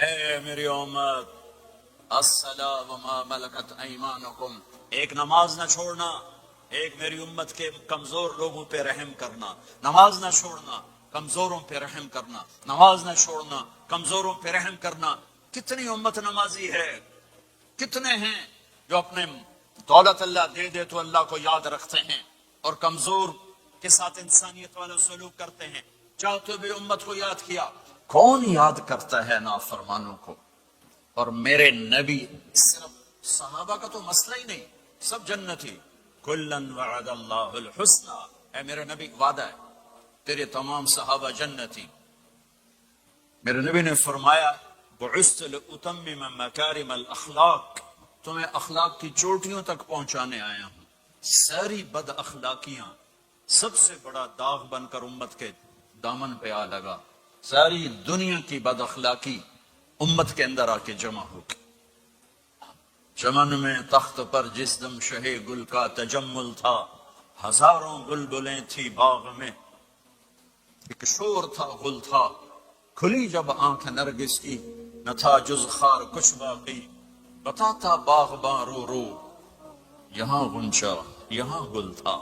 اے میری امت، الصلاۃ وما ملکت ایمانکم، ایک نماز نہ چھوڑنا، ایک میری امت کے کمزور لوگوں پہ رحم کرنا، نماز نہ چھوڑنا، کمزوروں پہ رحم کرنا، نماز نہ چھوڑنا، کمزوروں پہ رحم کرنا۔ کتنی امت نمازی ہے، کتنے ہیں جو اپنے دولت اللہ دے دے تو اللہ کو یاد رکھتے ہیں اور کمزور کے ساتھ انسانیت والا سلوک کرتے ہیں۔ چاہتے بھی امت کو یاد کیا، کون یاد کرتا ہے نافرمانوں کو؟ اور میرے نبی، صرف صحابہ کا تو مسئلہ ہی نہیں، سب جنتی، کلن وعد اللہ الحسنى، اے میرے نبی وعدہ ہے تیرے تمام صحابہ جنتی۔ میرے نبی نے فرمایا بعثت لأتمم مکارم الاخلاق، تمہیں اخلاق کی چوٹیوں تک پہنچانے آیا ہوں۔ ساری بد اخلاقیاں سب سے بڑا داغ بن کر امت کے دامن پہ آ لگا، ساری دنیا کی بد اخلاقی امت کے اندر آ کے جمع ہو گئی۔ چمن میں تخت پر جس دم شہ گل کا تجمل تھا، ہزاروں بلبلیں تھی باغ میں، ایک شور تھا گل تھا، کھلی جب آنکھ نرگس کی، نہ تھا جز خار کچھ باقی، بتاتا باغباں رو رو یہاں غنچہ یہاں گل تھا۔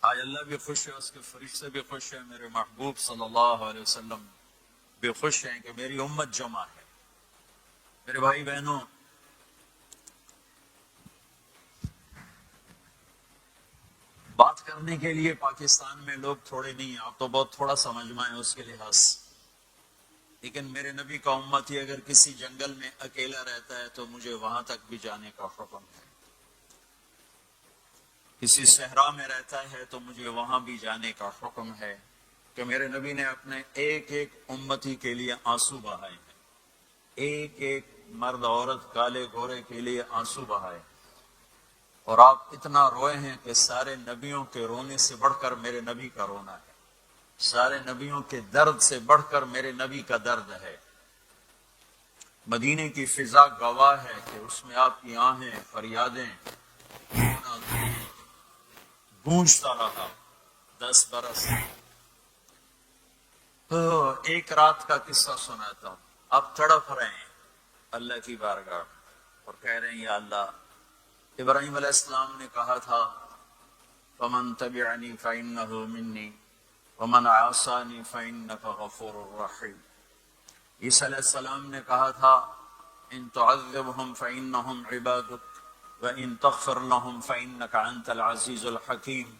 آج اللہ بھی خوش ہے، اس کے فرشتے بھی خوش ہیں، میرے محبوب صلی اللہ علیہ وسلم بھی خوش ہیں کہ میری امت جمع ہے۔ میرے بھائی بہنوں، بات کرنے کے لیے پاکستان میں لوگ تھوڑے نہیں ہیں، آپ تو بہت تھوڑا سمجھ میں آئے اس کے لحاظ سے، لیکن میرے نبی کا امتی اگر کسی جنگل میں اکیلا رہتا ہے تو مجھے وہاں تک بھی جانے کا حکم ہے، کسی صحرا میں رہتا ہے تو مجھے وہاں بھی جانے کا حکم ہے، کہ میرے نبی نے اپنے ایک ایک امتی کے لیے آنسو بہائے ہیں، ایک ایک مرد عورت کالے گورے کے لیے آنسو بہائے، اور آپ اتنا روئے ہیں کہ سارے نبیوں کے رونے سے بڑھ کر میرے نبی کا رونا ہے، سارے نبیوں کے درد سے بڑھ کر میرے نبی کا درد ہے۔ مدینے کی فضا گواہ ہے کہ اس میں آپ کی آہیں فریادیں گونجتا رہا 10 برس۔ تو ایک رات کا قصہ سناتا ہوں، آپ تڑپ رہے ہیں اللہ کی بارگاہ میں اور کہہ رہے ہیں یا اللہ، ابراہیم علیہ السلام نے کہا تھا فمن تبعنی فإنہ منی ومن عاصانی فإنک غفور رحیم، عیسیٰ علیہ السلام نے کہا تھا ان تعذبہم فإنہم عبادک وإن تغفر لہم فإنک انت العزیز الحکیم۔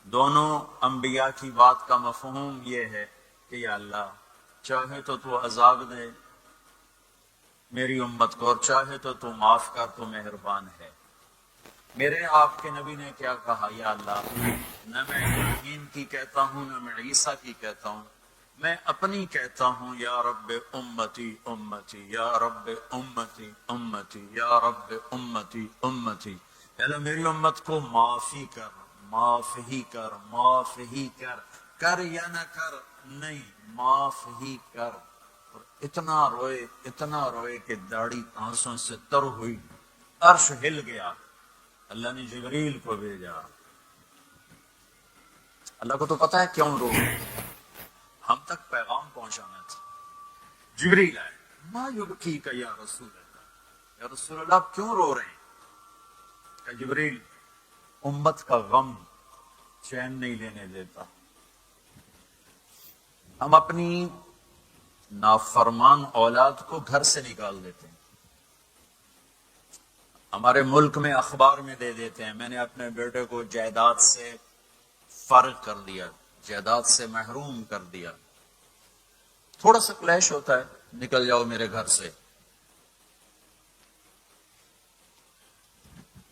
دونوں انبیاء کی بات کا مفہوم یہ ہے کہ یا اللہ، چاہے تو عذاب دے میری امت کو اور چاہے تو معاف کر، تو مہربان ہے۔ میرے آپ کے نبی نے کیا کہا؟ یا اللہ، نہ میں ابراہیم کی کہتا ہوں نہ میں عیسیٰ کی کہتا ہوں، میں اپنی کہتا ہوں یا رب امتی امتی یا رب امتی امتی یا رب امتی امتی۔ اللہ میری امت کو معافی کر، معاف ہی کر، معاف ہی کر، کر یا نہ کر نہیں، معاف ہی کر۔ اور اتنا روئے کہ داڑھی آنسوں سے تر ہوئی، عرش ہل گیا۔ اللہ نے جبریل کو بھیجا، اللہ کو تو پتا ہے کیوں رو رہے ہیں، ہم تک پیغام پہنچانا تھا۔ جبریل آئے، ما یبکیک یا رسول اللہ، یا رسول اللہ آپ کیوں رو رہے ہیں؟ کہ جبریل، امت کا غم چین نہیں لینے دیتا، ہم اپنی نافرمان اولاد کو گھر سے نکال دیتے ہیں، ہمارے ملک میں اخبار میں دے دیتے ہیں، میں نے اپنے بیٹے کو جائیداد سے فارغ کر دیا، جائیداد سے محروم کر دیا، تھوڑا سا کلیش ہوتا ہے نکل جاؤ میرے گھر سے۔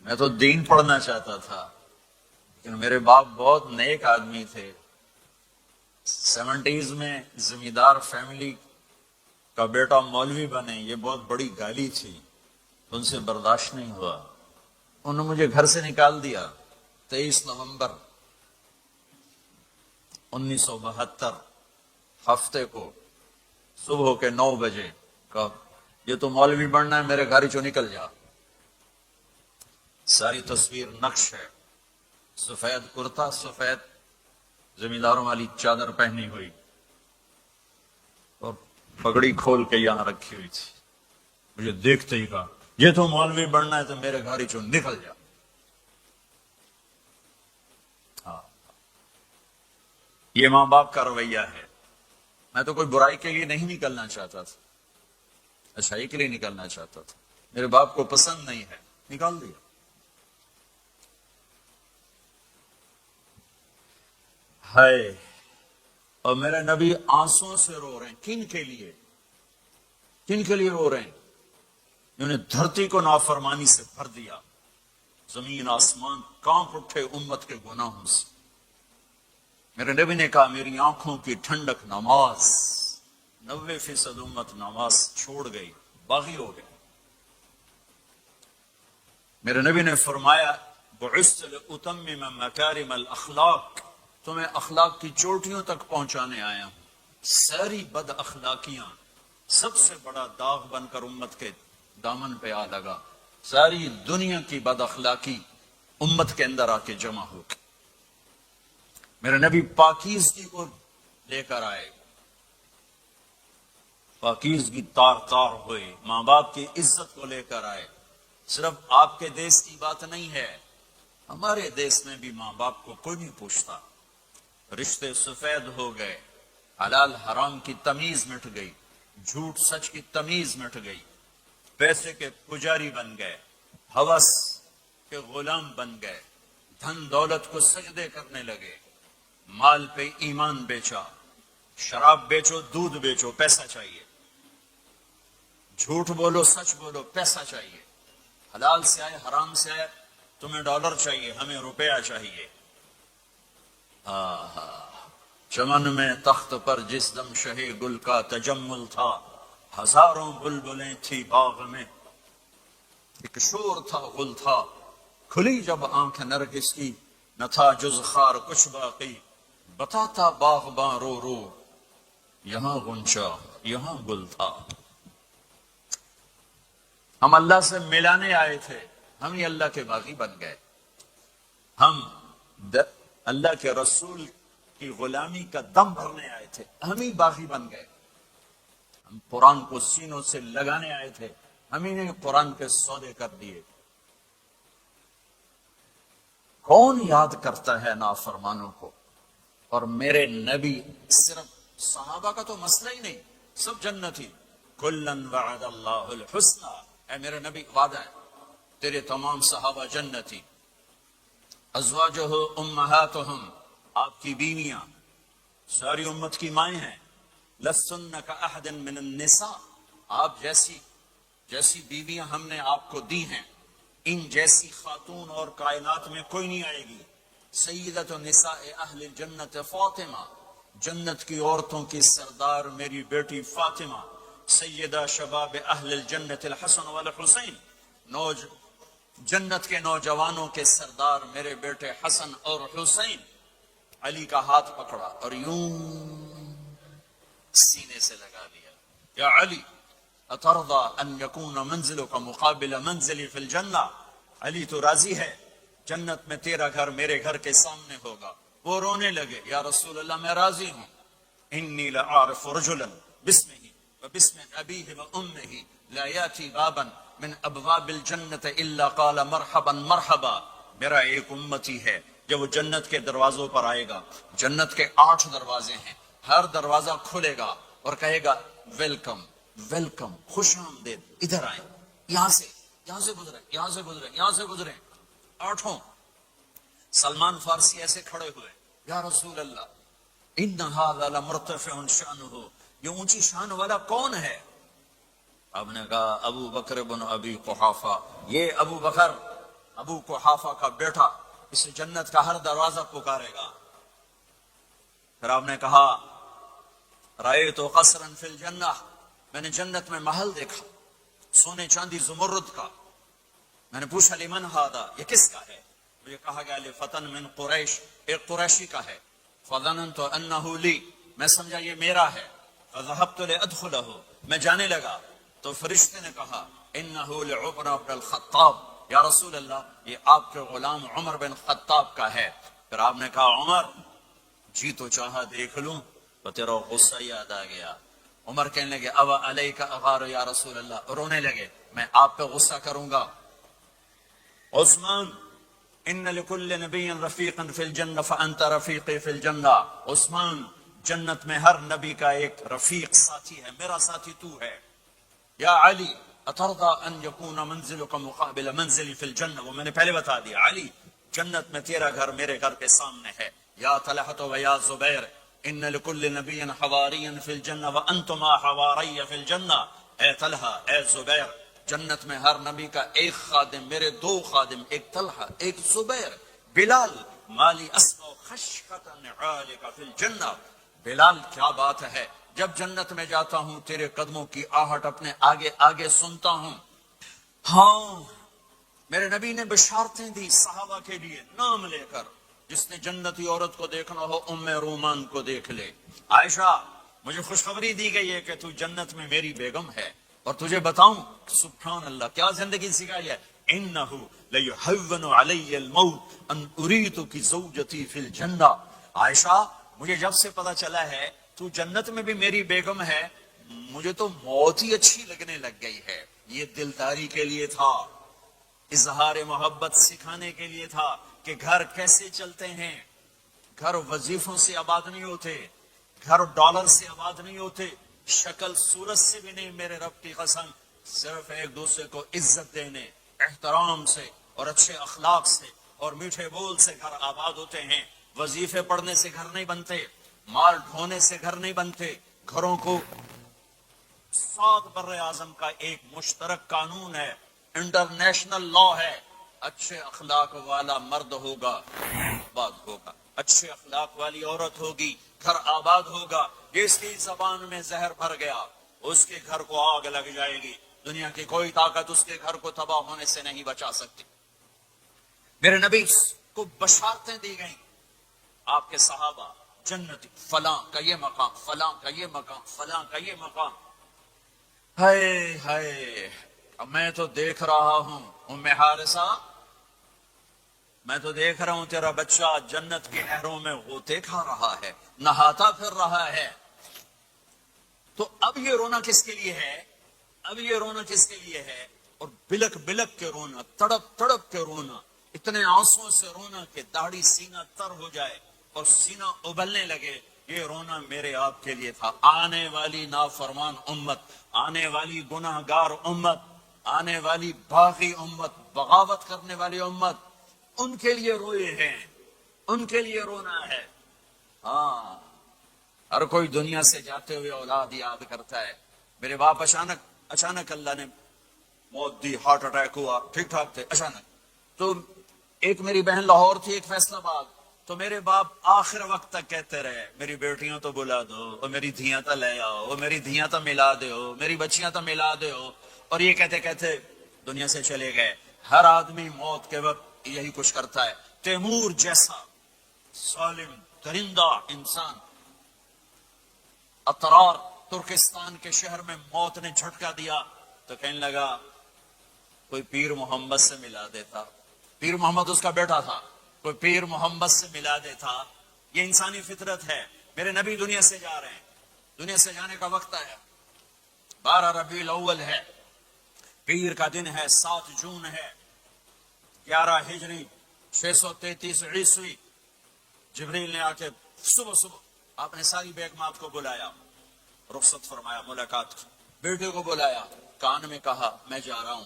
میں تو دین پڑھنا چاہتا تھا، لیکن میرے باپ بہت نیک آدمی تھے، 70s میں زمیندار فیملی کا بیٹا مولوی بنے، یہ بہت بڑی گالی تھی، ان سے برداشت نہیں ہوا، انہوں نے مجھے گھر سے نکال دیا۔ 23 نومبر 1972 ہفتے کو صبح کے 9 بجے کہا یہ تو مولوی بننا ہے، میرے گھر چوں نکل جا۔ ساری تصویر نقش ہے، سفید کرتا، سفید زمینداروں والی چادر پہنی ہوئی، اور پگڑی کھول کے یہاں رکھی ہوئی تھی. مجھے دیکھتے ہی کہا یہ تو مولوی بننا ہے تو میرے گھر ہی چوں نکل جا. ہاں یہ ماں باپ کا رویہ ہے. میں تو کوئی برائی کے لیے نہیں نکلنا چاہتا تھا, اچھائی کے لیے نکلنا چاہتا تھا. میرے باپ کو پسند نہیں ہے, نکال دیا. ہے اور میرے نبی آنسوں سے رو رہے ہیں. کن کے لیے, کن کے لیے رو رہے ہیں؟ انہوں نے دھرتی کو نافرمانی سے بھر دیا, زمین آسمان کانپ اٹھے امت کے گناہوں سے. میرے نبی نے کہا میری آنکھوں کی ٹھنڈک نماز. 90% امت نماز چھوڑ گئی, باغی ہو گئی. میرے نبی نے فرمایا بعثت لأتمم مکارم الاخلاق, تمہیں اخلاق کی چوٹیوں تک پہنچانے آیا ہوں. ساری بد اخلاقیاں سب سے بڑا داغ بن کر امت کے دامن پہ آ لگا. ساری دنیا کی بد اخلاقی امت کے اندر آ کے جمع ہو گئی. میرے نبی پاکیزگی کو لے کر آئے, پاکیزگی تار تار ہوئے. ماں باپ کی عزت کو لے کر آئے. صرف آپ کے دیس کی بات نہیں ہے, ہمارے دیس میں بھی ماں باپ کو کوئی نہیں پوچھتا. رشتے سفید ہو گئے, حلال حرام کی تمیز مٹ گئی, جھوٹ سچ کی تمیز مٹ گئی. پیسے کے پجاری بن گئے, ہوس کے غلام بن گئے, دھن دولت کو سجدے کرنے لگے. مال پہ ایمان بیچا, شراب بیچو دودھ بیچو پیسہ چاہیے, جھوٹ بولو سچ بولو پیسہ چاہیے. حلال سے آئے حرام سے آئے تمہیں ڈالر چاہیے, ہمیں روپیہ چاہیے. چمن میں تخت پر جس دم شہی گل کا تجمل تھا, ہزاروں بلبلیں تھی باغ میں, ایک شور تھا غل تھا. کھلی جب آنکھ نرگس کی نہ تھا جز خار کچھ باقی. بتاتا باغباں رو رو یہاں غنچہ یہاں گل تھا. ہم اللہ سے ملانے آئے تھے, ہم ہی اللہ کے باغی بن گئے. ہم اللہ کے رسول کی غلامی کا دم بھرنے آئے تھے, ہم ہی باغی بن گئے. ہم قرآن کو سینوں سے لگانے آئے تھے, ہم ہی نے قرآن کے سودے کر دیے. کون یاد کرتا ہے نافرمانوں کو؟ اور میرے نبی صرف صحابہ کا تو مسئلہ ہی نہیں, سب جنتی. کلن وعد اللہ الحسنى, اے میرے نبی وعدہ ہے تیرے تمام صحابہ جنتی. ازواجہ امہاتہم, آپ کی بیویاں ساری امت کی مائیں ہیں. لستن کاحد من النساء, آپ جیسی بیویاں ہم نے آپ کو دی ہیں, ان جیسی خاتون اور کائنات میں کوئی نہیں آئے گی. سیدۃ نساء اہل جنت فاطمہ, جنت کی عورتوں کی سردار میری بیٹی فاطمہ. سیدہ شباب اہل الجنت الحسن والحسین, جنت کے نوجوانوں کے سردار میرے بیٹے حسن اور حسین. علی کا ہاتھ پکڑا اور یوں سینے سے لگا دیا. یا علی اترضى ان يكون منزلك مقابل منزلي في الجنہ, علی تو راضی ہے جنت میں تیرا گھر میرے گھر کے سامنے ہوگا. وہ رونے لگے, یا رسول اللہ میں راضی ہوں. انی لأعرف رجلا باسمه وباسم ابیه وامه لا یاتی بابا من ابواب الجنت الا قال مرحبا مرحبا. میرا ایک امتی ہے جب وہ جنت کے دروازوں پر آئے گا, جنت کے 8 دروازے ہیں, ہر دروازہ کھلے گا اور کہے گا ویلکم ویلکم, خوش آمدید, ادھر آئیں, یہاں سے گزرے, یہاں سے گزرے, یہاں سے گزرے. 8. سلمان فارسی ایسے کھڑے ہوئے, یا رسول اللہ ان ھذا لمرتفع شأنہ, یہ اونچی شان والا کون ہے؟ آپ نے کہا ابو بکر بن ابی قحافہ, یہ ابو بکر ابو قحافہ کا بیٹا, اسے جنت کا ہر دروازہ پکارے گا. پھر آپ نے کہا رأیت قصرا فی الجنہ, میں نے جنت میں محل دیکھا سونے چاندی زمرد کا. میں نے پوچھا لمن ھذا, یہ کس کا ہے؟ مجھے کہا گیا لفتن من قریش, ایک قریشی کا ہے. فظننت انہ لی, میں سمجھا یہ میرا ہے. فذهبت لادخلہ, میں جانے لگا تو فرشتے نے کہا انہ لعمر بن الخطاب, یا رسول اللہ یہ آپ کے غلام عمر بن خطاب کا ہے. پھر آپ نے کہا عمر جی تو چاہا دیکھ لوں, تو تیرا غصہ یاد آ گیا. عمر کہنے لگے اب علیک اغار یا رسول اللہ، رونے لگے میں آپ پہ غصہ کروں گا۔ عثمان ان لکل نبی رفیقا فی الجنہ فانت رفیقی فی الجنہ، عثمان جنت میں ہر نبی کا ایک رفیق ساتھی ہے، میرا ساتھی تو ہے۔ یا علی اترضى ان يكون منزلك مقابل منزلي في الجنہ، وہ میں نے پہلے بتا دیا، علی جنت میں تیرا گھر میرے گھر کے سامنے ہے۔ یا طلحہ و یا زبیر ان لكل نبی حواریا فی الجنہ وانتما حواری فی الجنہ، اے طلحہ اے زبیر جنت میں ہر نبی کا ایک خادم، میرے دو خادم، ایک طلحہ ایک زبیر۔ بلال مالی اسمع خشخۃ نعالک فی الجنہ، بلال کیا بات ہے، جب جنت میں جاتا ہوں تیرے قدموں کی آہٹ اپنے آگے آگے سنتا ہوں۔ ہاں میرے نبی نے بشارتیں دی صحابہ کے لیے نام لے کر، جس نے جنتی عورت کو دیکھنا ہو ام رومان کو دیکھ لے۔ عائشہ مجھے خوشخبری دی گئی ہے کہ تو جنت میں میری بیگم ہے، اور تجھے بتاؤں سبحان اللہ کیا زندگی سکھائی ہے، انہ لیہون علی الموت ان اریتک زوجتی فی الجنہ۔ عائشہ مجھے جب سے پتا چلا ہے تو جنت میں بھی میری بیگم ہے، مجھے تو موت ہی اچھی لگنے لگ گئی ہے۔ یہ دلداری کے لیے تھا، اظہار محبت سکھانے کے لیے تھا کہ گھر کیسے چلتے ہیں، گھر وظیفوں سے آباد نہیں ہوتے، گھر ڈالر سے آباد نہیں ہوتے، شکل صورت سے بھی نہیں، میرے رب کی قسم، صرف ایک دوسرے کو عزت دینے، احترام سے اور اچھے اخلاق سے اور میٹھے بول سے گھر آباد ہوتے ہیں۔ وظیفے پڑھنے سے گھر نہیں بنتے، مال ڈھونے سے گھر نہیں بنتے، گھروں کو 7 بر اعظم کا ایک مشترک قانون ہے، انٹرنیشنل لا ہے، اچھے اخلاق والا مرد ہوگا آباد ہوگا، اچھے اخلاق والی عورت ہوگی گھر آباد ہوگا۔ جس کی زبان میں زہر بھر گیا اس کے گھر کو آگ لگ جائے گی، دنیا کی کوئی طاقت اس کے گھر کو تباہ ہونے سے نہیں بچا سکتی۔ میرے نبی کو بشارتیں دی گئیں، آپ کے صحابہ جنتی، فلاں کا یہ مقام، فلاں کا یہ مقام، فلاں کا یہ مقام۔ ہائے ہائے میں تو دیکھ رہا ہوں ام حارثہ، میں تو دیکھ رہا ہوں تیرا بچہ جنت کی نہروں میں غوطے کھا رہا ہے، نہاتا پھر رہا ہے۔ تو اب یہ رونا کس کے لیے ہے، اب یہ رونا کس کے لیے ہے، اور بلک بلک کے رونا، تڑپ تڑپ کے رونا، اتنے آنسوں سے رونا کہ داڑھی سینہ تر ہو جائے اور سینہ ابلنے لگے، یہ رونا میرے آپ کے لیے تھا۔ آنے والی نافرمان امت، آنے والی گناہ گار امت، آنے والی باغی امت، بغاوت کرنے والی امت، ان کے لیے روئے ہیں، ان کے لیے رونا ہے۔ ہاں ہر کوئی دنیا سے جاتے ہوئے اولاد یاد کرتا ہے، میرے باپ اچانک اللہ نے موت دی، ہارٹ اٹیک ہوا، ٹھیک ٹھاک تھے، اچانک۔ تو ایک میری بہن لاہور تھی، ایک فیصل آباد، تو میرے باپ آخر وقت تک کہتے رہے میری بیٹیاں تو بلا دو، اور میری دھیاں تو لے آؤ، اور میری دھیاں تو ملا دو، میری بچیاں تو ملا دو، اور یہ کہتے کہتے دنیا سے چلے گئے۔ ہر آدمی موت کے وقت یہی کچھ کرتا ہے۔ تیمور جیسا سالم درندہ انسان اطرار ترکستان کے شہر میں موت نے جھٹکا دیا تو کہنے لگا کوئی پیر محمد سے ملا دیتا، پیر محمد اس کا بیٹا تھا، کوئی پیر محمد سے ملا دیتا۔ یہ انسانی فطرت ہے۔ میرے نبی دنیا سے جا رہے ہیں، دنیا سے جانے کا وقت ہے، 12 ربیع الاول ہے، پیر کا دن ہے، 7 جون ہے، 11 ہجری 633 عیسوی۔ جبریل نے آ کے صبح آپ نے ساری بیگمات کو بلایا، رخصت فرمایا ملاقات کی، بیٹے کو بلایا، کان میں کہا میں جا رہا ہوں۔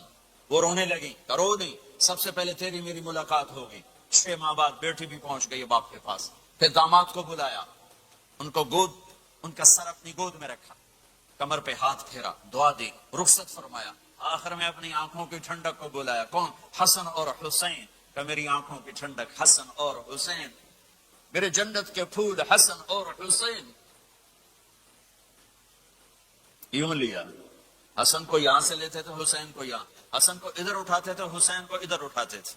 وہ رونے لگی، کرو نہیں، سب سے پہلے تیری میری ملاقات ہوگی۔ 6 ماہ بعد بیٹی بھی پہنچ گئی باپ کے پاس۔ پھر داماد کو بلایا، ان کو ان کا سر اپنی گود میں رکھا، کمر پہ ہاتھ پھیرا، دعا دی، رخصت فرمایا۔ آخر میں اپنی آنکھوں کی ٹھنڈک کو بلایا، کون؟ حسن اور حسین کا، میری آنکھوں کی ٹھنڈک حسن اور حسین، میرے جنت کے پھول حسن اور حسین۔ یوں لیا، حسن کو یہاں سے لیتے تھے، حسین کو یہاں، حسن کو ادھر اٹھاتے تھے، حسین کو ادھر اٹھاتے تھے۔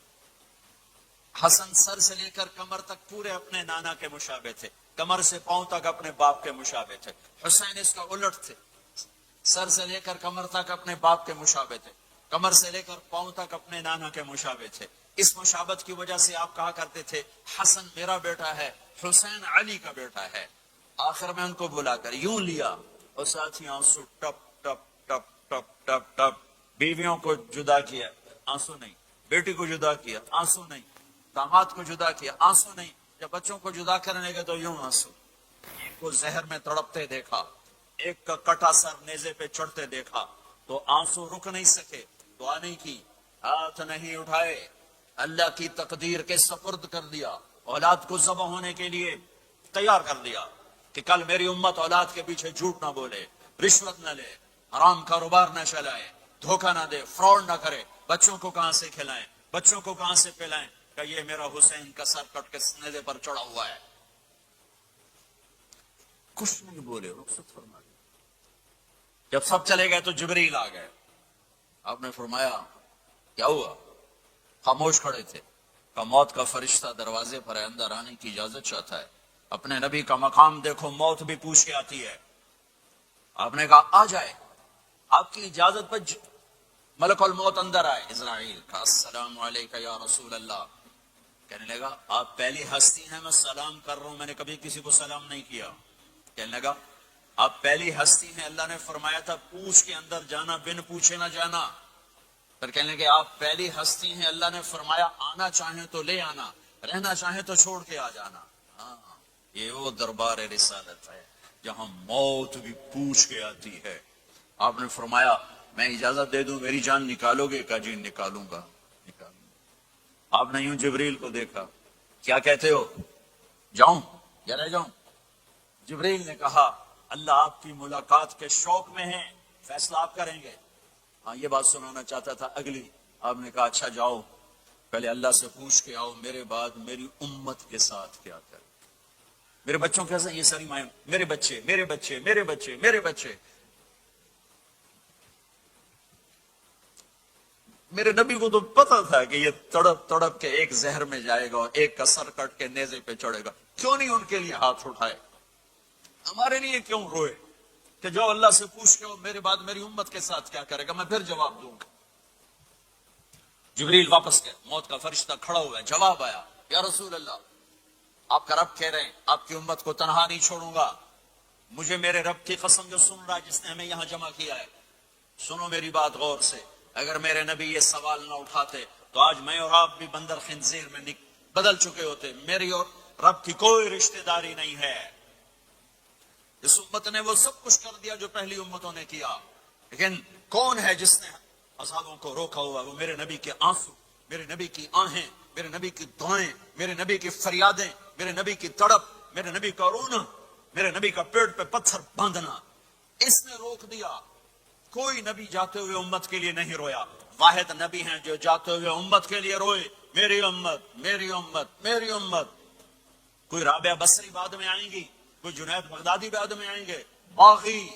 حسن سر سے لے کر کمر تک پورے اپنے نانا کے مشابہ تھے، کمر سے پاؤں تک اپنے باپ کے مشابہ تھے۔ حسین اس کا الٹ تھے، سر سے لے کر کمر تک اپنے باپ کے مشابہ تھے، کمر سے لے کر پاؤں تک اپنے نانا کے مشابہ تھے۔ اس مشابہت کی وجہ سے آپ کہا کرتے تھے حسن میرا بیٹا ہے، حسین علی کا بیٹا ہے۔ آخر میں ان کو بلا کر یوں لیا اور ساتھی آنسو ٹپ ٹپ ٹپ ٹپ ٹپ ٹپ. بیویوں کو جدا کیا آنسو نہیں, بیٹی کو جدا کیا آنسو نہیں, داماد کو جدا کیا آنسو نہیں, جب بچوں کو جدا کرنے گئے تو یوں آنسو. ایک کو زہر میں تڑپتے دیکھا, ایک کا کٹا سر نیزے پہ چڑھتے دیکھا تو آنسو رک نہیں سکے, دعا نہیں کی, ہاتھ نہیں اٹھائے, اللہ کی تقدیر کے سپرد کر دیا, اولاد کو ذبح ہونے کے لیے تیار کر دیا کہ کل میری امت اولاد کے پیچھے جھوٹ نہ بولے, رشوت نہ لے, حرام کاروبار نہ چلائے, دھوکہ نہ دے, فراڈ نہ کرے. بچوں کو کہاں سے کھلائیں, بچوں کو کہاں سے پلائیں کہ یہ میرا حسین کا سر کٹ کے نیزے پر چڑھا ہوا ہے. کچھ نہیں بولے, رخصت فرما دیا. جب سب چلے گئے تو جبریل آ گئے. آپ نے فرمایا کیا ہوا؟ خاموش کھڑے تھے. کہ موت کا فرشتہ دروازے پر اندر آنے کی اجازت چاہتا ہے. اپنے نبی کا مقام دیکھو, موت بھی پوچھ کے آتی ہے. آپ نے کہا آ جائے, آپ کی اجازت پر ملک الموت اندر آئے. اسرائیل کا السلام علیکہ یا رسول اللہ. کہنے لگا آپ پہلی ہستی ہیں, میں سلام کر رہا ہوں, میں نے کبھی کسی کو سلام نہیں کیا. کہنے لگا آپ پہلی ہستی ہیں, اللہ نے فرمایا تھا پوچھ کے اندر جانا, بن پوچھے نہ جانا. پھر کہنے لگے آپ پہلی ہستی ہیں, اللہ نے فرمایا آنا چاہیں تو لے آنا, رہنا چاہیں تو چھوڑ کے آ جانا. ہاں, یہ وہ دربار رسالت ہے جہاں موت بھی پوچھ کے آتی ہے. آپ نے فرمایا میں اجازت دے دوں میری جان نکالو گے؟ کہا جی نکالوں گا. آپ نے یوں جبریل کو دیکھا, کیا کہتے ہو, جاؤں یا رہ جاؤں؟ جبریل نے کہا اللہ آپ کی ملاقات کے شوق میں ہیں, فیصلہ آپ کریں گے. ہاں یہ بات سنانا چاہتا تھا اگلی. آپ نے کہا اچھا جاؤ, پہلے اللہ سے پوچھ کے آؤ میرے بعد میری امت کے ساتھ کیا کرے, میرے بچوں کے ساتھ. یہ ساری مائیں میرے بچے میرے بچے میرے بچے میرے بچے. میرے نبی کو تو پتا تھا کہ یہ تڑپ تڑپ کے ایک زہر میں جائے گا اور ایک کا سر کٹ کے نیزے پہ چڑھے گا. کیوں نہیں ان کے لیے ہاتھ اٹھائے, ہمارے لیے کیوں روئے کہ جو اللہ سے پوچھ کے میرے بعد میری امت کے ساتھ کیا کرے گا, میں پھر جواب دوں گا. جبریل واپس گئے, موت کا فرشتہ کھڑا ہوا ہے, جواب آیا یا رسول اللہ آپ کا رب کہہ رہے ہیں آپ کی امت کو تنہا نہیں چھوڑوں گا. مجھے میرے رب کی قسم جو سن رہا ہے جس نے ہمیں یہاں جمع کیا ہے, سنو میری بات غور سے. اگر میرے نبی یہ سوال نہ اٹھاتے تو آج میں اور آپ بھی بندر خنزیر میں بدل چکے ہوتے. میری اور رب کی کوئی رشتہ داری نہیں ہے. اس امت نے وہ سب کچھ کر دیا جو پہلی امتوں نے کیا, لیکن کون ہے جس نے عذابوں کو روکا ہوا؟ وہ میرے نبی کے آنسو, میرے نبی کی آہیں, میرے نبی کی دعائیں, میرے نبی کی فریادیں, میرے نبی کی تڑپ, میرے نبی کا رونا, میرے نبی کا پیٹ پہ پتھر باندھنا, اس نے روک دیا. کوئی نبی جاتے ہوئے امت کے لیے نہیں رویا. واحد نبی ہیں جو جاتے ہوئے امت کے لیے روئے, میری امت میری امت میری امت. کوئی رابعہ بصری بعد میں آئیں گی, کوئی جنید بغدادی بعد میں آئیں گے, باغی